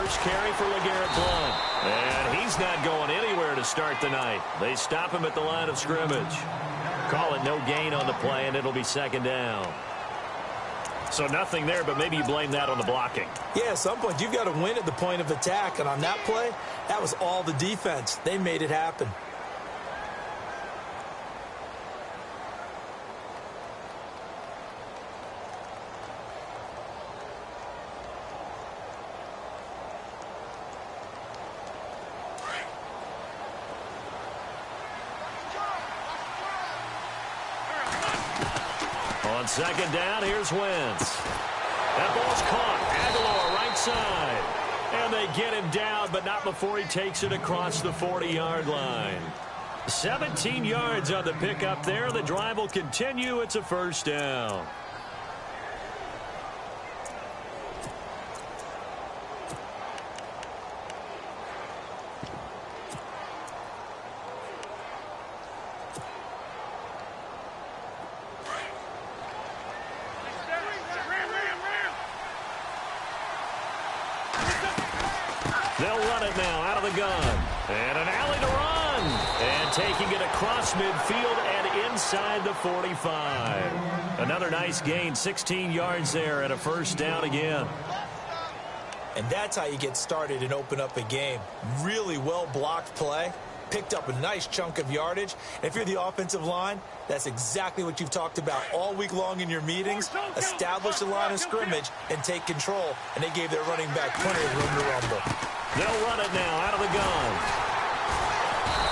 first carry for LeGarrette Blount. And he's not going anywhere to start the night. They stop him at the line of scrimmage. Call it no gain on the play, and it'll be second down. So nothing there, but maybe you blame that on the blocking. Yeah, at some point, you've got to win at the point of attack. And on that play, that was all the defense. They made it happen. On second down, here's Wentz. That ball's caught. Aguilar, right side. And they get him down, but not before he takes it across the 40-yard line. 17 yards on the pickup there. The drive will continue. It's a first down. They'll run it now out of the gun. And an alley to run. And taking it across midfield and inside the 45. Another nice gain, 16 yards there and a first down again. And that's how you get started and open up a game. Really well-blocked play. Picked up a nice chunk of yardage. And if you're the offensive line, that's exactly what you've talked about all week long in your meetings. Establish the line of scrimmage and take control. And they gave their running back plenty of room to rumble. They'll run it now out of the gun.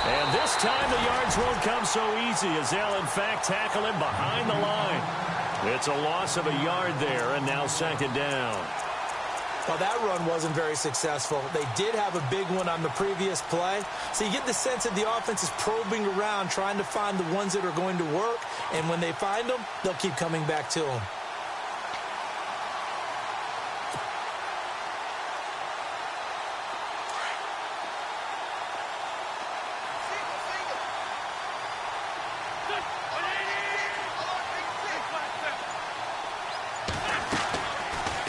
And this time the yards won't come so easy as they'll, in fact, tackle him behind the line. It's a loss of a yard there, and now second down. Well, that run wasn't very successful. They did have a big one on the previous play. So you get the sense that the offense is probing around, trying to find the ones that are going to work. And when they find them, they'll keep coming back to them.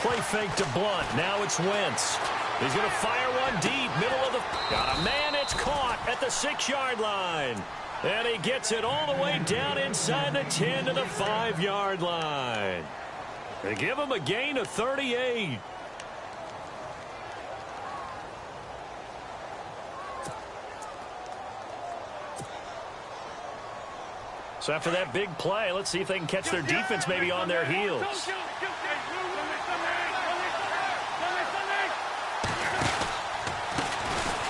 Play fake to Blount. Now it's Wentz. He's going to fire one deep. Middle of the... Got a man. It's caught at the 6-yard line. And he gets it all the way down inside the 10 to the 5-yard line. They give him a gain of 38. So after that big play, let's see if they can catch their defense maybe on their heels.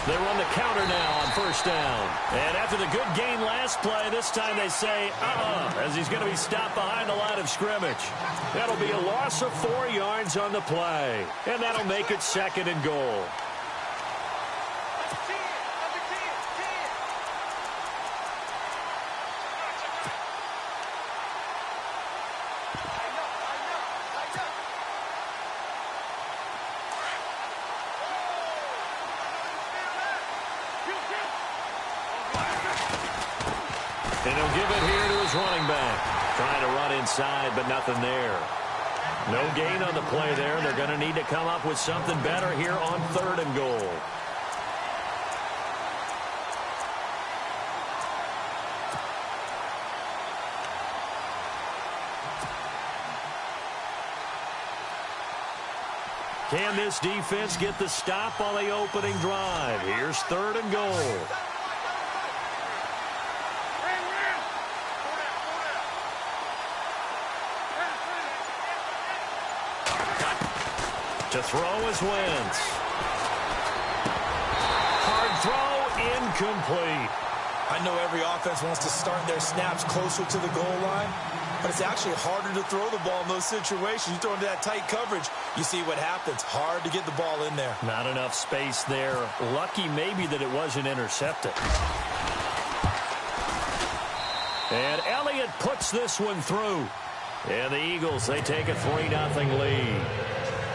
They run the counter now on first down. And after the good gain last play, this time they say, as he's going to be stopped behind the line of scrimmage. That'll be a loss of 4 yards on the play. And that'll make it second and goal. And he'll give it here to his running back. Trying to run inside, but nothing there. No gain on the play there. They're going to need to come up with something better here on third and goal. Can this defense get the stop on the opening drive? Here's third and goal. To throw is Wentz. Hard throw, incomplete. I know every offense wants to start their snaps closer to the goal line, but it's actually harder to throw the ball in those situations. You throw into that tight coverage, you see what happens. Hard to get the ball in there. Not enough space there. Lucky maybe that it wasn't intercepted. And Elliott puts this one through. And the Eagles, they take a 3-0 lead.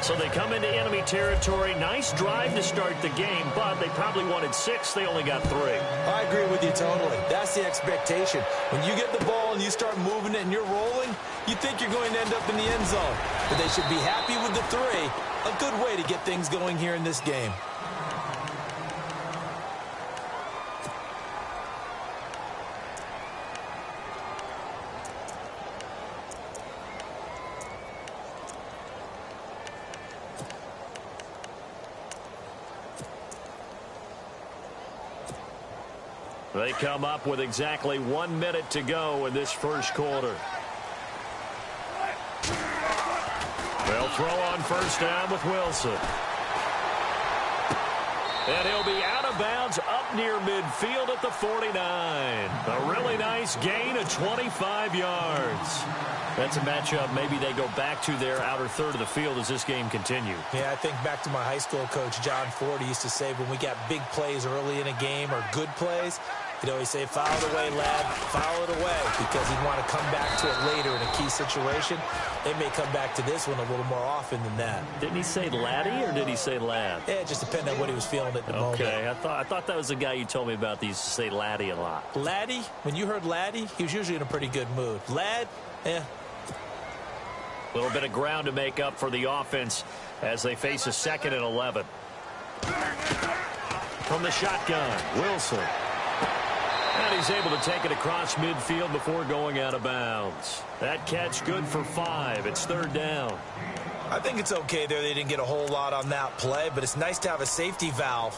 So they come into enemy territory. Nice drive to start the game, but they probably wanted 6. They only got 3. I agree with you totally. That's the expectation. When you get the ball and you start moving it and you're rolling, you think you're going to end up in the end zone. But they should be happy with the 3. A good way to get things going here in this game. They come up with exactly 1 minute to go in this first quarter. They'll throw on first down with Wilson. And he'll be out of bounds up near midfield at the 49. A really nice gain of 25 yards. That's a matchup maybe they go back to their outer third of the field as this game continues. Yeah, I think back to my high school coach, John Ford. He used to say when we got big plays early in a game or good plays, he'd always say, foul it away, lad, foul it away, because he'd want to come back to it later in a key situation. They may come back to this one a little more often than that. Didn't he say laddie or did he say lad? Yeah, it just depended on what he was feeling at the moment. Okay, I thought that was the guy you told me about that used to say laddie a lot. Laddie, when you heard laddie, he was usually in a pretty good mood. Lad, yeah. A little bit of ground to make up for the offense as they face a 2nd and 11. From the shotgun, Wilson. And he's able to take it across midfield before going out of bounds. That catch good for 5. It's 3rd down. I think it's okay there. They didn't get a whole lot on that play, but it's nice to have a safety valve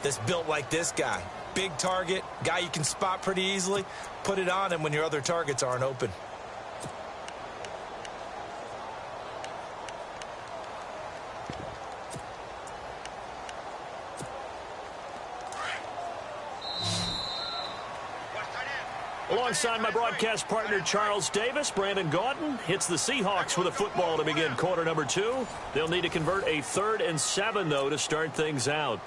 that's built like this guy. Big target, guy you can spot pretty easily. Put it on him when your other targets aren't open. Alongside my broadcast partner, Charles Davis, Brandon Gaudin hits the Seahawks with a football to begin quarter number 2. They'll need to convert a 3rd and 7, though, to start things out.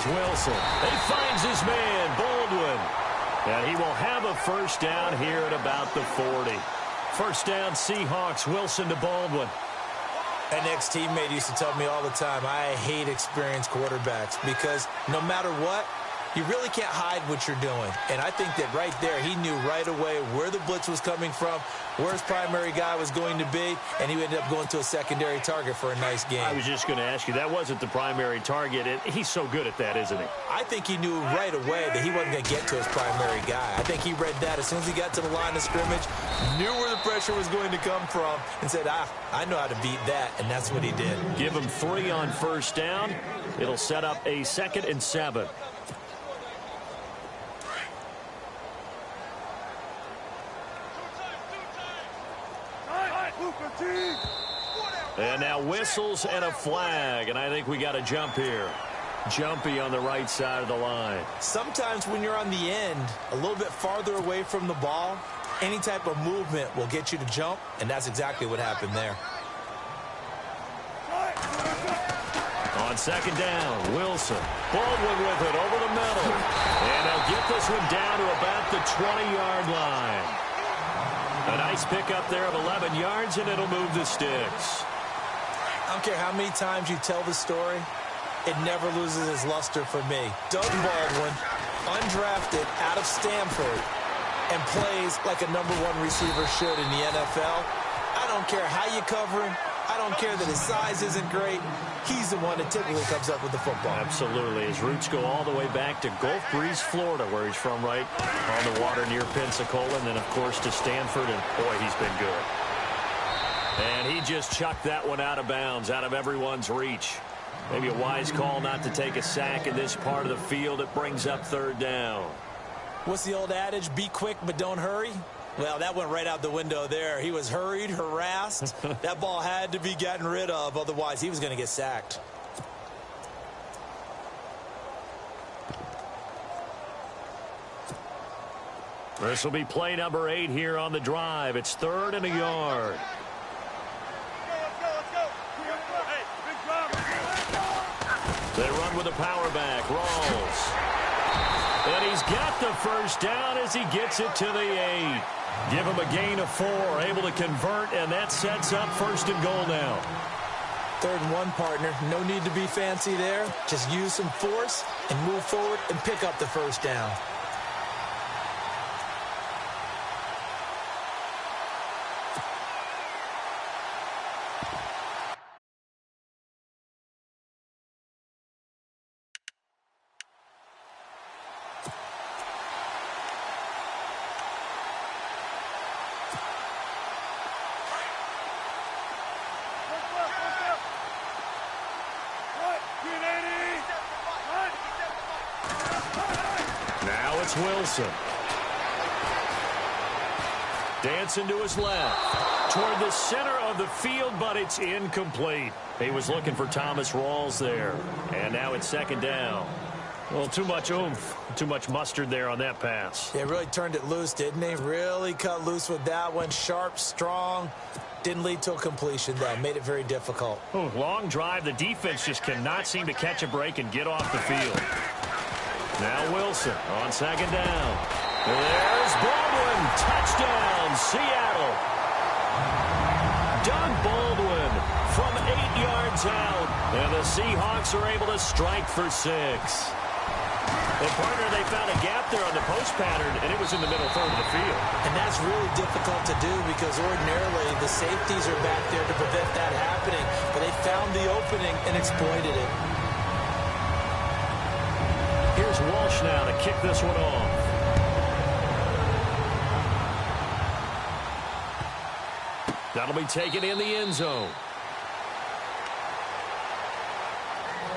Wilson. He finds his man, Baldwin. And he will have a first down here at about the 40. First down, Seahawks, Wilson to Baldwin. An ex-teammate used to tell me all the time, I hate experienced quarterbacks because no matter what, you really can't hide what you're doing. And I think that right there, he knew right away where the blitz was coming from, where his primary guy was going to be, and he ended up going to a secondary target for a nice game. I was just going to ask you, that wasn't the primary target. He's so good at that, isn't he? I think he knew right away that he wasn't going to get to his primary guy. I think he read that as soon as he got to the line of scrimmage, knew where the pressure was going to come from, and said, I know how to beat that, and that's what he did. Give him 3 on first down. It'll set up a 2nd and 7. And now whistles and a flag, and I think we got a jump here. Jumpy on the right side of the line. Sometimes when you're on the end, a little bit farther away from the ball, any type of movement will get you to jump, and that's exactly what happened there. On second down, Wilson. Baldwin with it over the middle. And they'll get this one down to about the 20-yard line. A nice pickup there of 11 yards, and it'll move the sticks. I don't care how many times you tell the story, it never loses its luster for me. Doug Baldwin, undrafted out of Stanford, and plays like a #1 receiver should in the NFL. I don't care how you cover him. I don't care that his size isn't great. He's the one that typically comes up with the football. Absolutely. His roots go all the way back to Gulf Breeze, Florida, where he's from, right on the water near Pensacola, and then, of course, to Stanford, and, boy, he's been good. And he just chucked that one out of bounds, out of everyone's reach. Maybe a wise call not to take a sack in this part of the field. It brings up 3rd down. What's the old adage? Be quick, but don't hurry. Well, that went right out the window there. He was hurried, harassed. That ball had to be gotten rid of. Otherwise, he was going to get sacked. This will be play number 8 here on the drive. It's 3rd and a yard. They run with a power back. Rawls. And he's got the first down as he gets it to the 8. Give him a gain of 4. Able to convert, and that sets up 1st and goal now. 3rd and 1, partner. No need to be fancy there. Just use some force and move forward and pick up the 1st down. Wilson. Dancing to his left. Toward the center of the field, but it's incomplete. He was looking for Thomas Rawls there. And now it's 2nd down. Well, too much oomph. Too much mustard there on that pass. Yeah, really turned it loose, didn't he? Really cut loose with that one. Sharp, strong. Didn't lead to a completion, though. Made it very difficult. Oh, long drive. The defense just cannot seem to catch a break and get off the field. Now Wilson on 2nd down. There's Baldwin. Touchdown, Seattle. Doug Baldwin from 8 yards out. And the Seahawks are able to strike for 6. And, partner, they found a gap there on the post pattern, and it was in the middle third of the field. And that's really difficult to do because ordinarily the safeties are back there to prevent that happening. But they found the opening and exploited it. Here's Walsh now to kick this one off. That'll be taken in the end zone.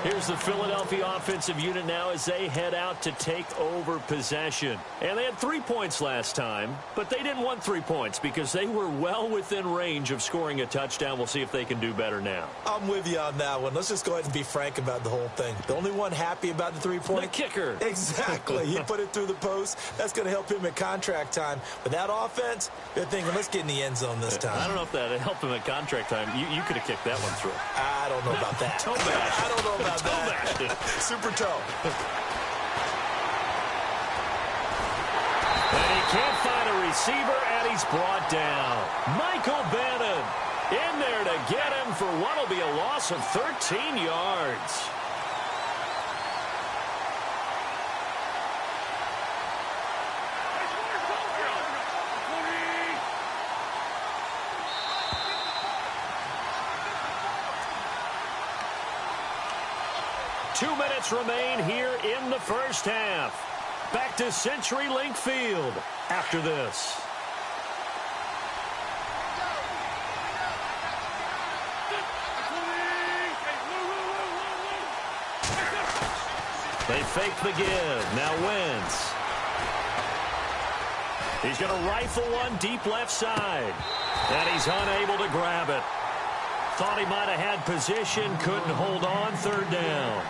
Here's the Philadelphia offensive unit now as they head out to take over possession. And they had 3 points last time, but they didn't want 3 points because they were well within range of scoring a touchdown. We'll see if they can do better now. I'm with you on that one. Let's just go ahead and be frank about the whole thing. The only one happy about the 3-point? The kicker. Exactly. He put it through the post. That's going to help him at contract time. But that offense, they're thinking, let's get in the end zone this time. I don't know if that helped him at contract time. You could have kicked that one through. I don't know about that. Toe bash. I don't know about toe that. Super toe. And he can't find a receiver, and he's brought down. Michael Bannon in there to get him for what will be a loss of 13 yards. Two minutes remain here in the first half. Back to CenturyLink Field after this. They fake the give. Now Wentz. He's going to rifle one deep left side. And he's unable to grab it. Thought he might have had position. Couldn't hold on. 3rd down.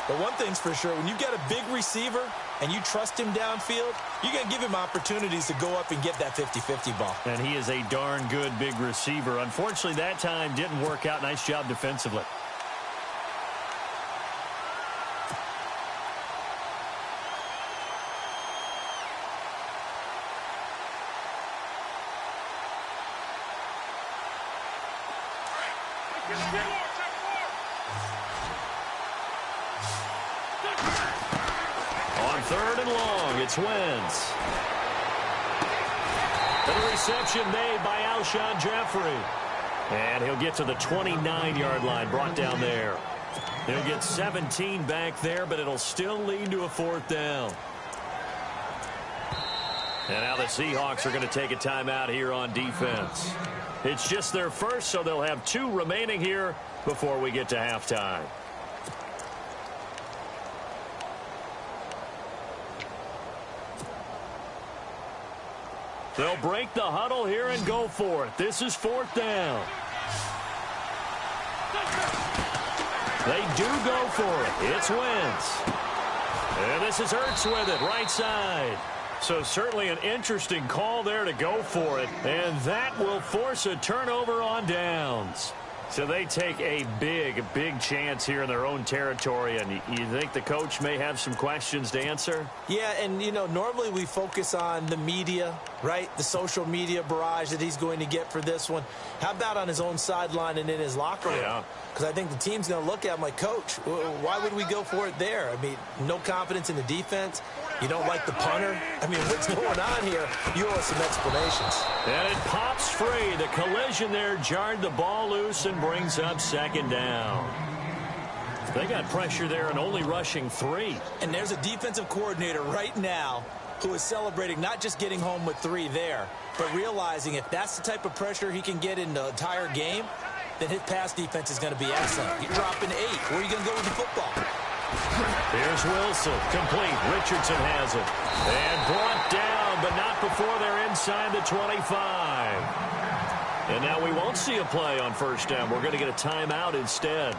But one thing's for sure, when you've got a big receiver and you trust him downfield, you're going to give him opportunities to go up and get that 50-50 ball. And he is a darn good big receiver. Unfortunately, that time didn't work out. Nice job defensively. On 3rd and long, it's Wentz. And a reception made by Alshon Jeffrey. And he'll get to the 29-yard line, brought down there. He'll get 17 back there, but it'll still lead to a 4th down. And now the Seahawks are going to take a timeout here on defense. It's just their first, so they'll have 2 remaining here before we get to halftime. They'll break the huddle here and go for it. This is 4th down. They do go for it. It's Wentz. And this is Ertz with it, right side. So certainly an interesting call there to go for it. And that will force a turnover on downs. So they take a big chance here in their own territory, and you think the coach may have some questions to answer? Yeah, and, you know, normally we focus on the media, right? The social media barrage that he's going to get for this one. How about on his own sideline and in his locker room? Yeah. Because I think the team's going to look at him like, Coach, why would we go for it there? I mean, no confidence in the defense. You don't like the punter? I mean, what's going on here? You owe us some explanations. And it pops free. The collision there jarred the ball loose and brings up second down. They got pressure there and only rushing 3. And there's a defensive coordinator right now who is celebrating not just getting home with 3 there, but realizing if that's the type of pressure he can get in the entire game, then his pass defense is going to be excellent. You're dropping 8. Where are you going to go with the football? Here's Wilson. Complete. Richardson has it. And brought down, but not before they're inside the 25. And now we won't see a play on first down. We're going to get a timeout instead,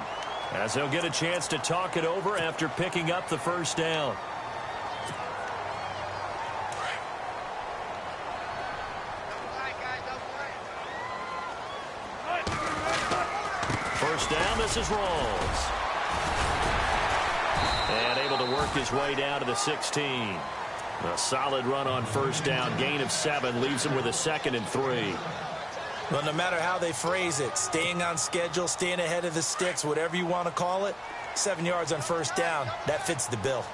as they'll get a chance to talk it over after picking up the first down. First down, this is Rawls. And able to work his way down to the 16. A solid run on first down. Gain of 7 leaves him with a 2nd and 3. Well, no matter how they phrase it, staying on schedule, staying ahead of the sticks, whatever you want to call it, 7 yards on first down, that fits the bill.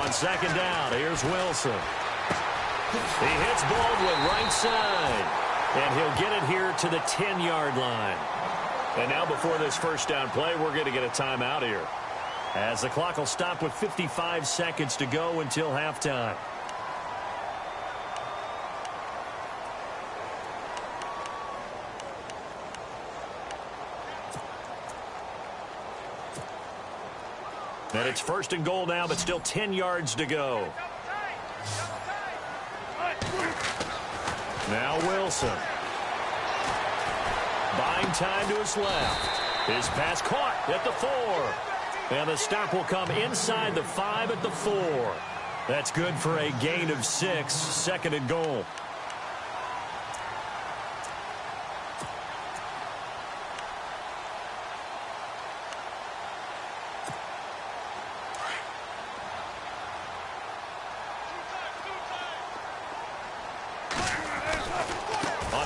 On second down, here's Wilson. He hits Baldwin right side. And he'll get it here to the 10-yard line. And now before this first down play, we're going to get a timeout here, as the clock will stop with 55 seconds to go until halftime. And it's first and goal now, but still 10 yards to go. Now Wilson. Buying time to his left. His pass caught at the 4. And the stop will come inside the 5 at the 4. That's good for a gain of 6, 2nd and goal.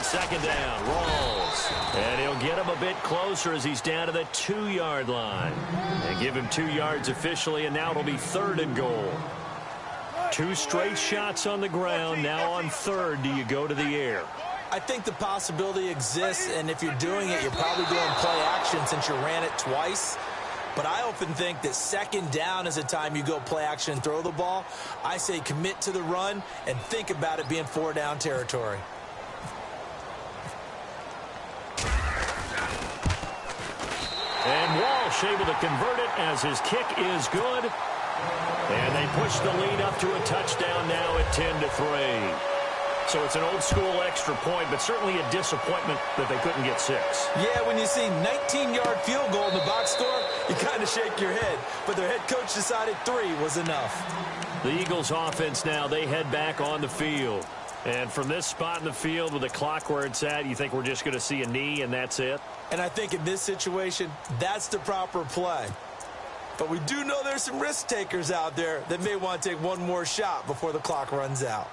Second down, Rawls. And he'll get him a bit closer as he's down to the 2-yard line. And give him 2 yards officially, and now it'll be 3rd and goal. 2 straight shots on the ground. Now on 3rd, do you go to the air? I think the possibility exists, and if you're doing it, you're probably doing play action since you ran it twice. But I often think that second down is the time you go play action and throw the ball. I say commit to the run and think about it being 4-down territory. And Walsh able to convert it as his kick is good. And they push the lead up to a touchdown now at 10-3. So it's an old-school extra point, but certainly a disappointment that they couldn't get 6. Yeah, when you see 19-yard field goal in the box score, you kind of shake your head. But their head coach decided 3 was enough. The Eagles' offense now, they head back on the field. And from this spot in the field with the clock where it's at, you think we're just going to see a knee and that's it? And I think in this situation, that's the proper play. But we do know there's some risk takers out there that may want to take one more shot before the clock runs out.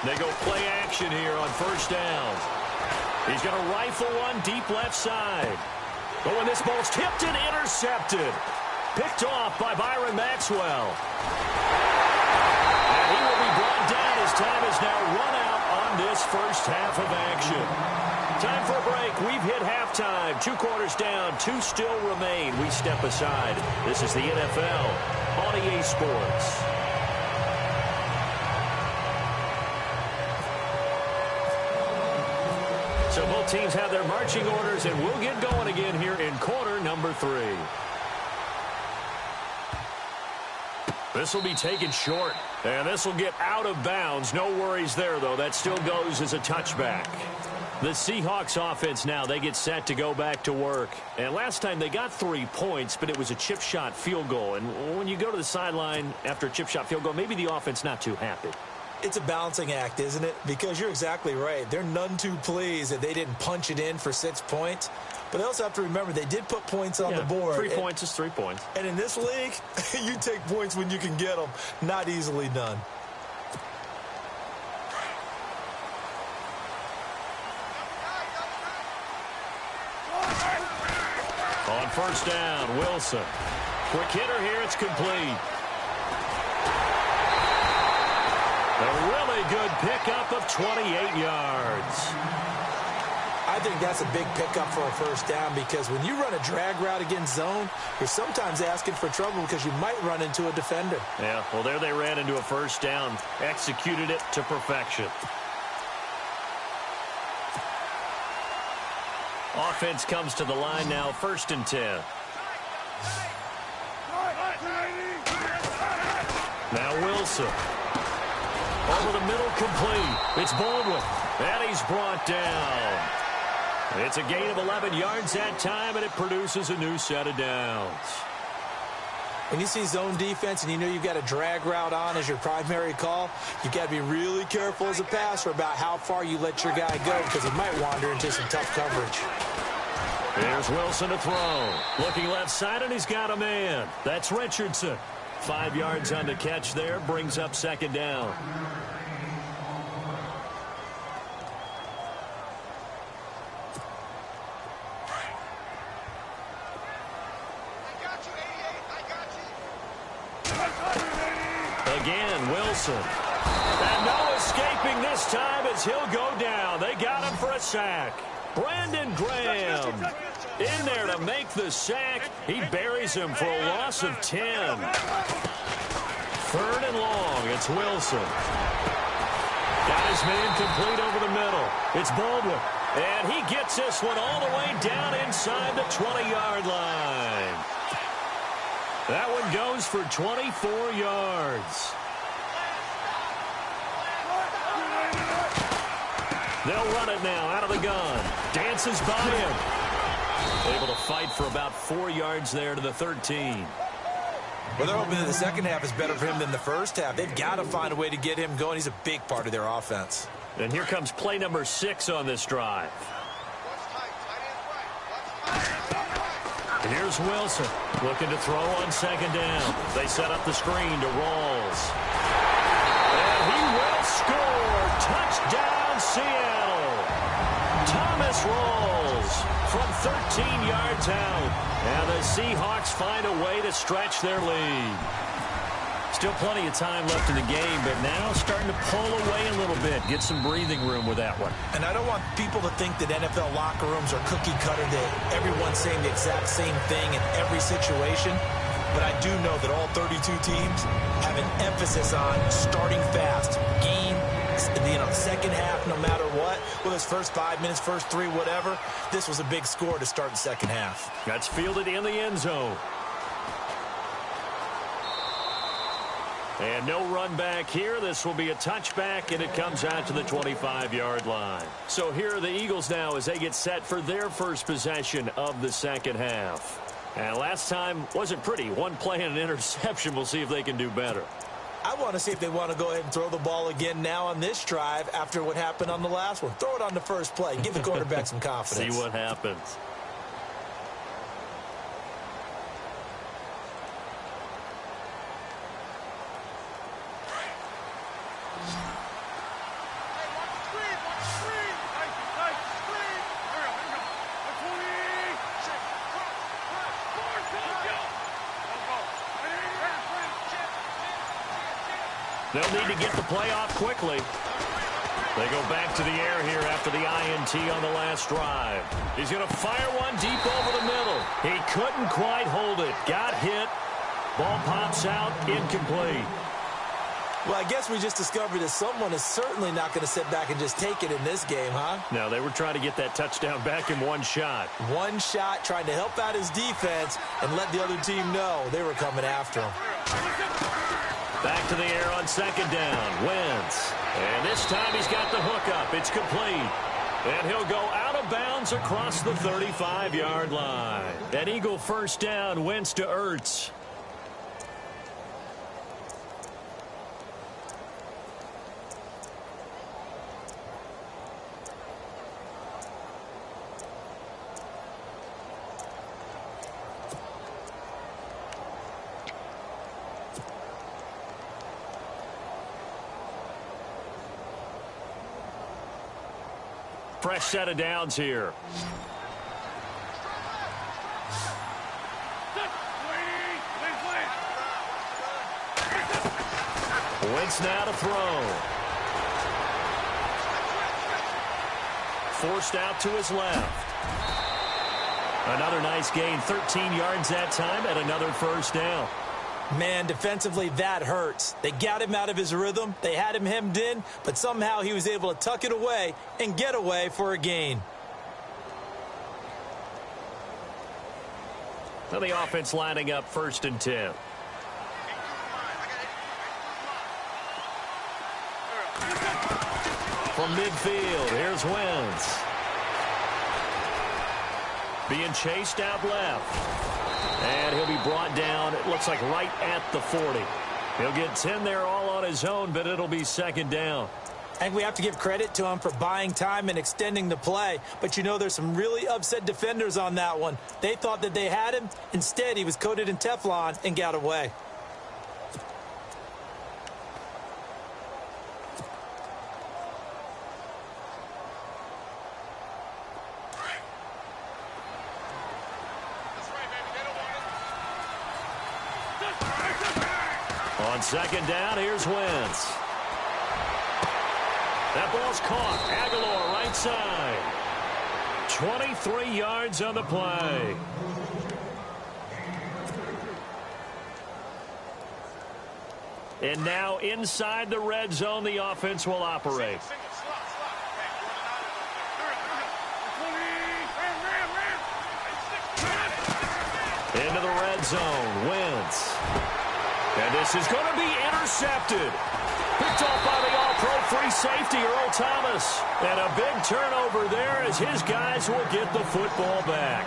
They go play action here on first down. He's going to rifle one deep left side. Oh, and this ball's tipped and intercepted. Picked off by Byron Maxwell. And he will be brought down as time is now run out on this first half of action. Time for a break. We've hit halftime. 2 quarters down. 2 still remain. We step aside. This is the NFL on EA Sports. So both teams have their marching orders, and we'll get going again here in quarter number 3. This will be taken short, and this will get out of bounds. No worries there, though. That still goes as a touchback. The Seahawks offense now, they get set to go back to work. And last time they got 3 points, but it was a chip shot field goal. And when you go to the sideline after a chip shot field goal, maybe the offense not too happy. It's a balancing act, isn't it? Because you're exactly right. They're none too pleased that they didn't punch it in for 6 points. But they also have to remember they did put points on the board. 3 points is 3 points. And in this league, you take points when you can get them. Not easily done. On first down, Wilson. Quick hitter here, it's complete. A really good pickup of 28 yards. I think that's a big pickup for a first down because when you run a drag route against zone, you're sometimes asking for trouble because you might run into a defender. Yeah, well, there they ran into a first down. Executed it to perfection. Offense comes to the line now, 1st and 10. Now Wilson. Over the middle, complete. It's Baldwin. And he's brought down. It's a gain of 11 yards that time, and it produces a new set of downs. When you see zone defense and you know you've got a drag route on as your primary call, you've got to be really careful as a passer about how far you let your guy go because he might wander into some tough coverage. Here's Wilson to throw. Looking left side, and he's got a man. That's Richardson. 5 yards on the catch there, brings up 2nd down. Again, Wilson. And no escaping this time as he'll go down. They got him for a sack. Brandon Graham in there to make the sack. He buries him for a loss of 10. 3rd and long. It's Wilson. Got his man complete over the middle. It's Baldwin. And he gets this one all the way down inside the 20-yard line. That one goes for 24 yards. They'll run it now out of the gun. Dances by him. Able to fight for about 4 yards there to the 13. Well, they're hoping that the second half is better for him than the first half. They've got to find a way to get him going. He's a big part of their offense. And here comes play number 6 on this drive. And here's Wilson looking to throw on 2nd down. They set up the screen to Rawls. And he will score. Touchdown, Seattle. Thomas Rawls from 13 yards out. And the Seahawks find a way to stretch their lead. Still plenty of time left in the game, but now starting to pull away a little bit. Get some breathing room with that one. And I don't want people to think that NFL locker rooms are cookie cutter, that everyone's saying the exact same thing in every situation. But I do know that all 32 teams have an emphasis on starting fast. Game, second half, no matter what. Whether it's first 5 minutes, first 3, whatever. This was a big score to start the second half. That's fielded in the end zone. And no run back here. This will be a touchback, and it comes out to the 25-yard line. So here are the Eagles now as they get set for their first possession of the second half. And last time wasn't pretty. One play and an interception. We'll see if they can do better. I want to see if they want to go ahead and throw the ball again now on this drive after what happened on the last one. Throw it on the first play. Give the quarterback some confidence. See what happens. They'll need to get the play off quickly. They go back to the air here after the INT on the last drive. He's going to fire one deep over the middle. He couldn't quite hold it. Got hit. Ball pops out. Incomplete. Well, I guess we just discovered that someone is certainly not going to sit back and just take it in this game, huh? No, they were trying to get that touchdown back in one shot. One shot, trying to help out his defense and let the other team know they were coming after him. Back to the air on second down. Wentz. And this time he's got the hookup. It's complete. And he'll go out of bounds across the 35-yard line. An Eagle first down. Wentz to Ertz. Fresh set of downs here. Wentz now to throw. Forced out to his left. Another nice gain, 13 yards that time, and another first down. Man, defensively, that hurts. They got him out of his rhythm. They had him hemmed in, but somehow he was able to tuck it away and get away for a gain. Well, the offense lining up 1st and 10. From midfield, here's Wentz. Being chased out left. And he'll be brought down, it looks like right at the 40. He'll get 10 there all on his own, but it'll be second down. I think we have to give credit to him for buying time and extending the play. But, you know, there's some really upset defenders on that one. They thought that they had him. Instead, he was coated in Teflon and got away. On second down, here's Wentz. That ball's caught. Aguilar right side. 23 yards on the play. And now inside the red zone, the offense will operate. Into the red zone, Wentz. And this is going to be intercepted. Picked off by the all-pro free safety, Earl Thomas. And a big turnover there as his guys will get the football back.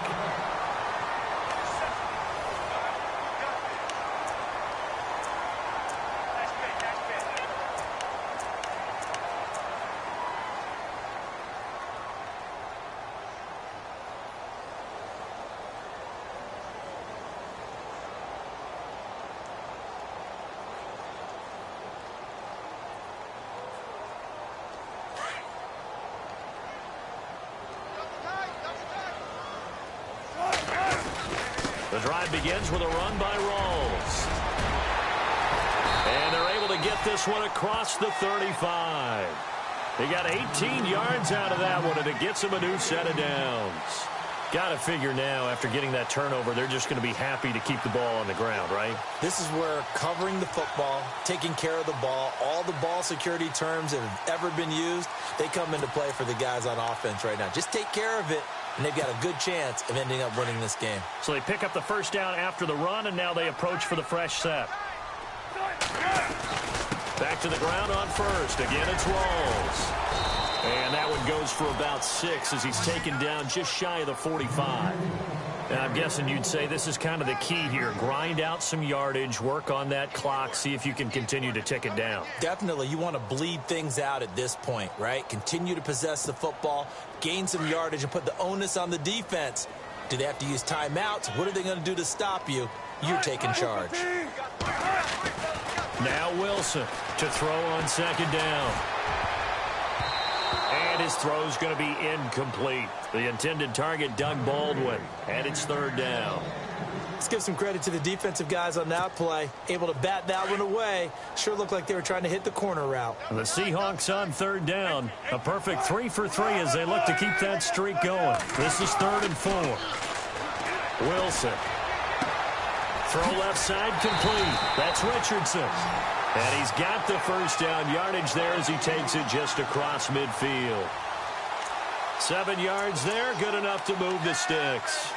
The drive begins with a run by Rawls. And they're able to get this one across the 35. They got 18 yards out of that one, and it gets them a new set of downs. Got to figure now, after getting that turnover, they're just going to be happy to keep the ball on the ground, right? This is where covering the football, taking care of the ball, all the ball security terms that have ever been used, they come into play for the guys on offense right now. Just take care of it, and they've got a good chance of ending up winning this game. So they pick up the first down after the run, and now they approach for the fresh set. Back to the ground on first. Again, it's Rawls. And that one goes for about 6 as he's taken down just shy of the 45. And I'm guessing you'd say this is kind of the key here. Grind out some yardage, work on that clock, see if you can continue to tick it down. Definitely. You want to bleed things out at this point, right? Continue to possess the football, gain some yardage, and put the onus on the defense. Do they have to use timeouts? What are they going to do to stop you? You're taking charge. Now Wilson to throw on second down. And his throw's going to be incomplete. The intended target, Doug Baldwin, and it's third down. Let's give some credit to the defensive guys on that play. Able to bat that one away. Sure looked like they were trying to hit the corner route. The Seahawks on third down. A perfect 3 for 3 as they look to keep that streak going. This is 3rd and 4. Wilson. Throw left side complete. That's Richardson. And he's got the first down yardage there as he takes it just across midfield. 7 yards there, good enough to move the sticks.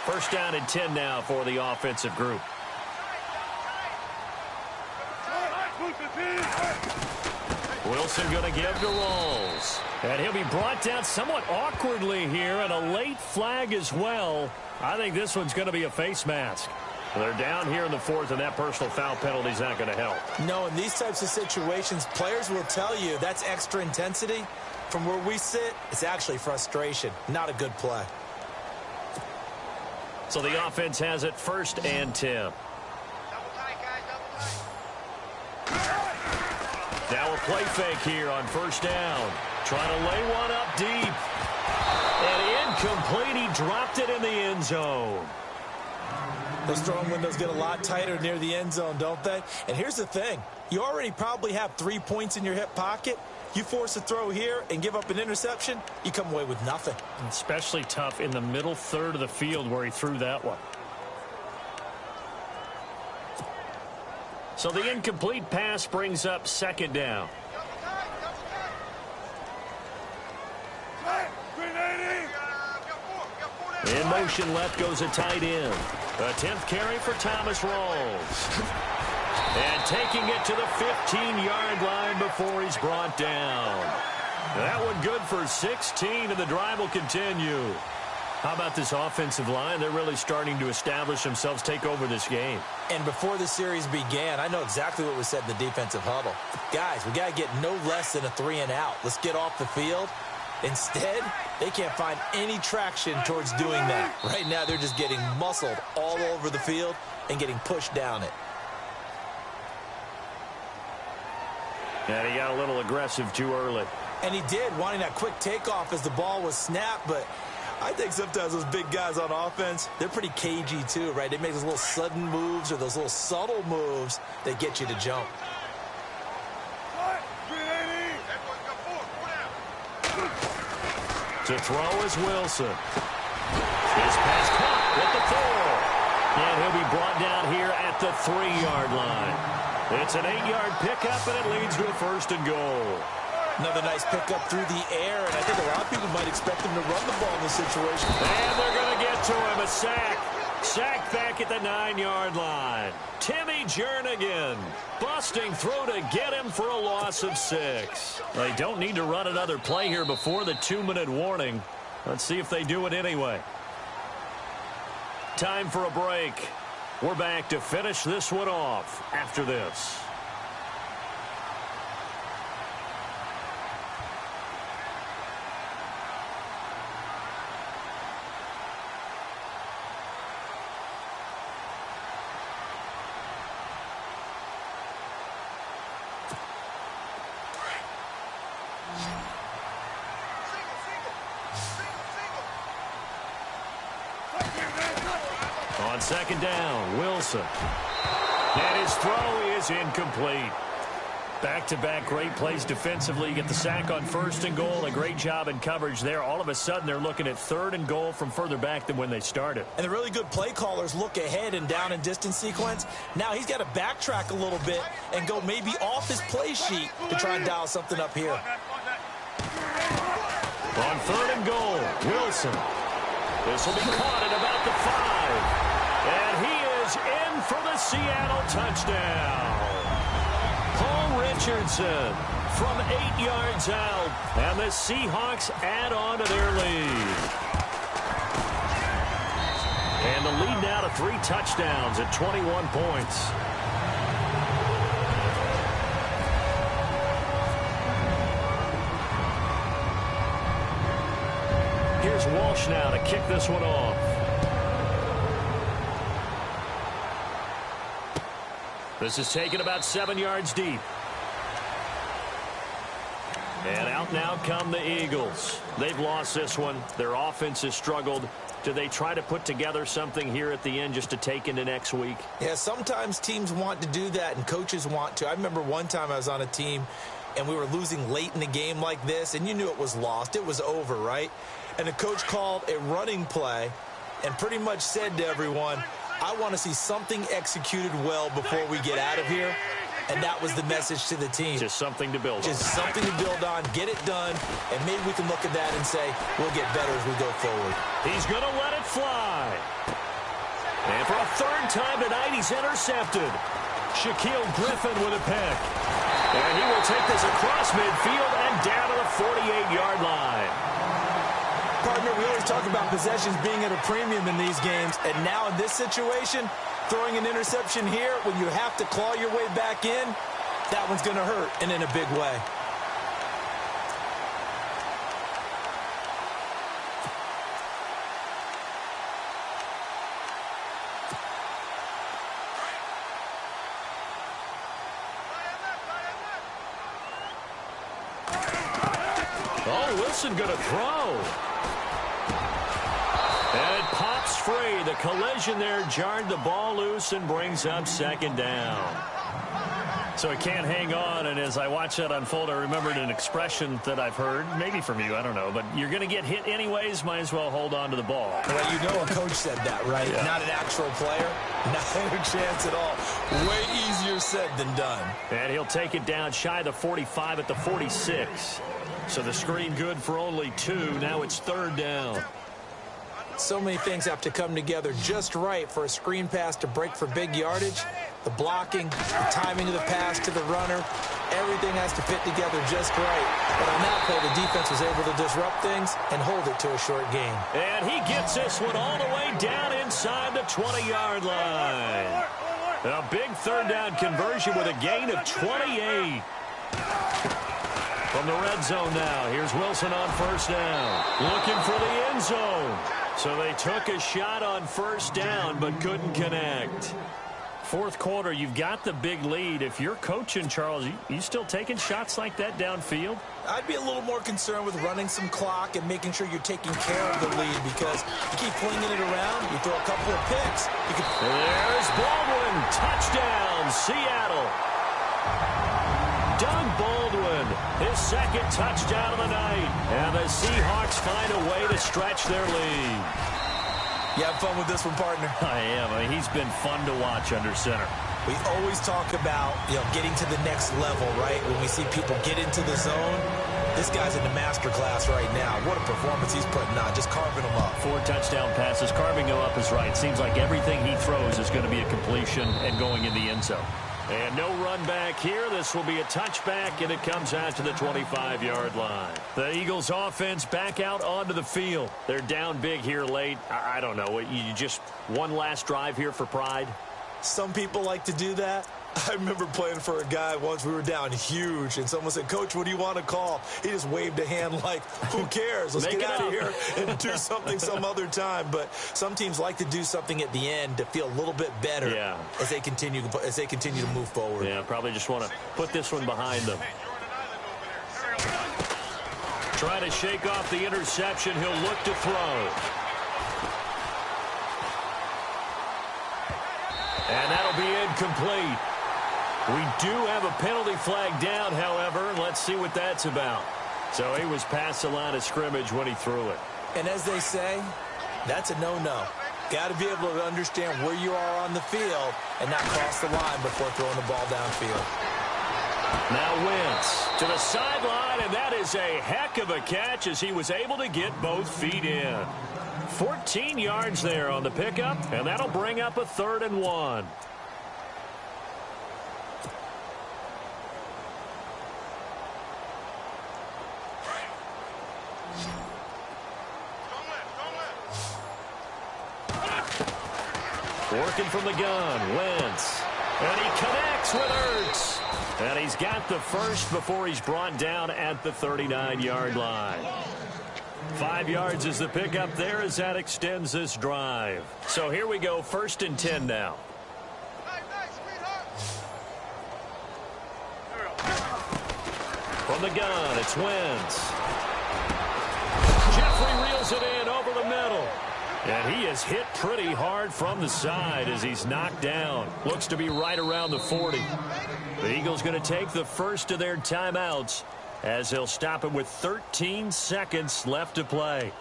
First down and 10 now for the offensive group. Wilson going to give to Rolls. And he'll be brought down somewhat awkwardly here, and a late flag as well. I think this one's going to be a face mask. They're down here in the fourth, and that personal foul penalty is not going to help. No, in these types of situations, players will tell you that's extra intensity. From where we sit, it's actually frustration. Not a good play. So the offense has it first and 10. Now a play fake here on first down. Trying to lay one up deep. And incomplete. He dropped it in the end zone. Those throwing windows get a lot tighter near the end zone, don't they? And here's the thing. You already probably have 3 points in your hip pocket. You force a throw here and give up an interception, you come away with nothing. Especially tough in the middle third of the field where he threw that one. So the incomplete pass brings up second down. In motion left goes a tight end. A 10th carry for Thomas Rawls. And taking it to the 15-yard line before he's brought down. That one good for 16, and the drive will continue. How about this offensive line? They're really starting to establish themselves, take over this game. And before the series began, I know exactly what was said in the defensive huddle. Guys, we got to get no less than a 3 and out. Let's get off the field. Instead, they can't find any traction towards doing that. Right now, they're just getting muscled all over the field and getting pushed down it. And he got a little aggressive too early. And he did, wanting that quick takeoff as the ball was snapped, but I think sometimes those big guys on offense, they're pretty cagey too, right? They make those little sudden moves or those little subtle moves that get you to jump. To throw is Wilson. His pass caught at the 4. And he'll be brought down here at the 3-yard line. It's an 8-yard pickup, and it leads to a first and goal. Another nice pickup through the air, and I think a lot of people might expect him to run the ball in this situation. And they're going to get to him. A sack. Sack back at the 9-yard line. Timmy Jernigan busting through to get him for a loss of 6. They don't need to run another play here before the 2-minute warning. Let's see if they do it anyway. Time for a break. We're back to finish this one off after this. On second down, Wilson. And his throw is incomplete. Back-to-back great plays defensively. You get the sack on first and goal. A great job in coverage there. All of a sudden, they're looking at third and goal from further back than when they started. And the really good play callers look ahead and down and distance sequence. Now he's got to backtrack a little bit and go maybe off his play sheet to try and dial something up here. On third and goal, Wilson. This will be caught at about the 5. And he is in for the Seattle touchdown. Paul Richardson from 8 yards out. And the Seahawks add on to their lead. And the lead now to 3 touchdowns at 21 points. Here's Walsh now to kick this one off. This is taken about 7 yards deep. And out now come the Eagles. They've lost this one. Their offense has struggled. Do they try to put together something here at the end just to take into next week? Yeah, sometimes teams want to do that and coaches want to. I remember one time I was on a team and we were losing late in the game like this, and you knew it was lost. It was over, right? And the coach called a running play and pretty much said to everyone, I want to see something executed well before we get out of here. And that was the message to the team. Just something to build on. Just something to build on, get it done, and maybe we can look at that and say, we'll get better as we go forward. He's going to let it fly. And for a third time tonight, he's intercepted. Shaquille Griffin with a pick. And he will take this across midfield and down to the 48-yard line. Partner, we always talk about possessions being at a premium in these games. And now in this situation, throwing an interception here when you have to claw your way back in, that one's going to hurt, and in a big way. Oh, Wilson going to throw. And it pops free. The collision there jarred the ball loose and brings up second down. So it can't hang on, and as I watch that unfold, I remembered an expression that I've heard, maybe from you, I don't know, but you're going to get hit anyways, might as well hold on to the ball. Well, you know a coach said that, right? Yeah. Not an actual player. Not a chance at all. Way easier said than done. And he'll take it down shy of the 45 at the 46. So the screen good for only 2. Now it's third down. So many things have to come together just right for a screen pass to break for big yardage. The blocking, the timing of the pass to the runner, everything has to fit together just right. But on that play, the defense was able to disrupt things and hold it to a short game. And he gets this one all the way down inside the 20-yard line. A big third down conversion with a gain of 28. From the red zone now, here's Wilson on first down. Looking for the end zone. So they took a shot on first down but couldn't connect. Fourth quarter, you've got the big lead. If you're coaching, Charles, you still taking shots like that downfield? I'd be a little more concerned with running some clock and making sure you're taking care of the lead, because you keep flinging it around, you throw a couple of picks. There's Baldwin. Touchdown, Seattle. Doug Baldwin, his second touchdown of the night. And the Seahawks find a way to stretch their lead. You have fun with this one, partner? I am. I mean, he's been fun to watch under center. We always talk about, getting to the next level, right? When we see people get into the zone, this guy's in the master class right now. What a performance he's putting on, just carving them up. 4 touchdown passes. Carving them up is right. Seems like everything he throws is going to be a completion and going in the end zone. And no run back here. This will be a touchback, and it comes out to the 25-yard line. The Eagles offense back out onto the field. They're down big here late. I don't know. You just one last drive here for pride? Some people like to do that. I remember playing for a guy once. We were down huge, and someone said, "Coach, what do you want to call?" He just waved a hand like, who cares? Let's get out of here and do something some other time. But some teams like to do something at the end to feel a little bit better as they continue to move forward. Yeah, probably just want to put this one behind them. Try to shake off the interception. He'll look to throw. And that'll be incomplete. We do have a penalty flag down, however. Let's see what that's about. So he was past the line of scrimmage when he threw it. And as they say, that's a no-no. Got to be able to understand where you are on the field and not cross the line before throwing the ball downfield. Now Wentz to the sideline, and that is a heck of a catch as he was able to get both feet in. 14 yards there on the pickup, and that'll bring up a 3rd and 1. Working from the gun, Wentz. And he connects with Ertz. And he's got the first before he's brought down at the 39-yard line. 5 yards is the pickup there as that extends this drive. So here we go, 1st and 10 now. From the gun, it's Wentz. Jeffrey reels it in over the middle. And he is hit pretty hard from the side as he's knocked down. Looks to be right around the 40. The Eagles going to take the first of their timeouts as they'll stop it with 13 seconds left to play.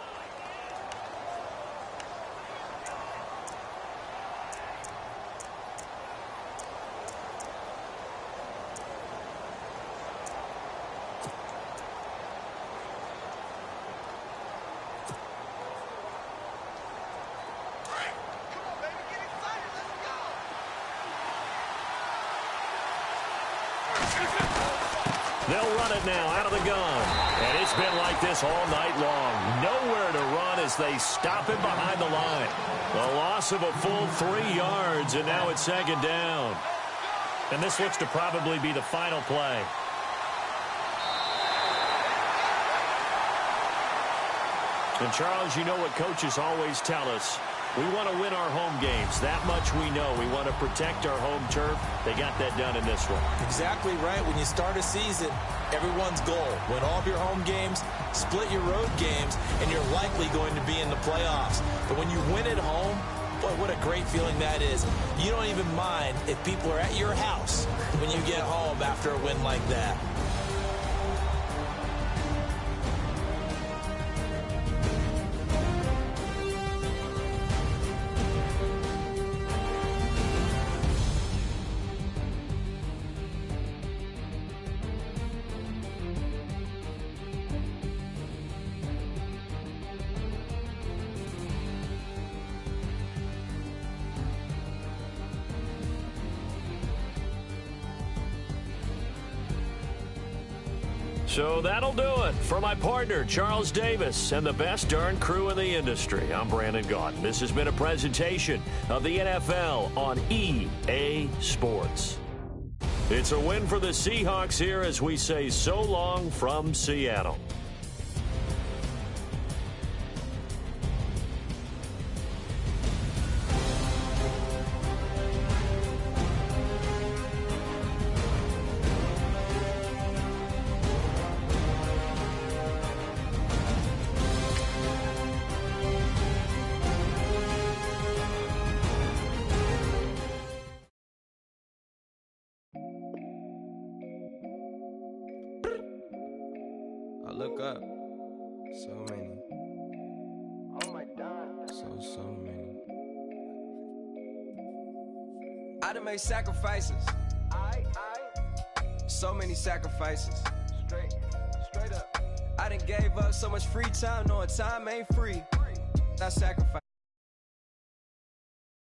They'll run it now out of the gun. And it's been like this all night long. Nowhere to run as they stop him behind the line. A loss of a full 3 yards, and now it's second down. And this looks to probably be the final play. And, Charles, you know what coaches always tell us. We want to win our home games. That much we know. We want to protect our home turf. They got that done in this one. Exactly right. When you start a season, everyone's goal: win all of your home games, split your road games, and you're likely going to be in the playoffs. But when you win at home, boy, what a great feeling that is. You don't even mind if people are at your house when you get home after a win like that. So that'll do it for my partner, Charles Davis, and the best darn crew in the industry. I'm Brandon Gaudin. This has been a presentation of the NFL on EA Sports. It's a win for the Seahawks here as we say so long from Seattle. I look up, so many. Oh my God. So many. I done made sacrifices. So many sacrifices. Straight up. I done gave up so much free time, knowing time ain't free. I sacrifice.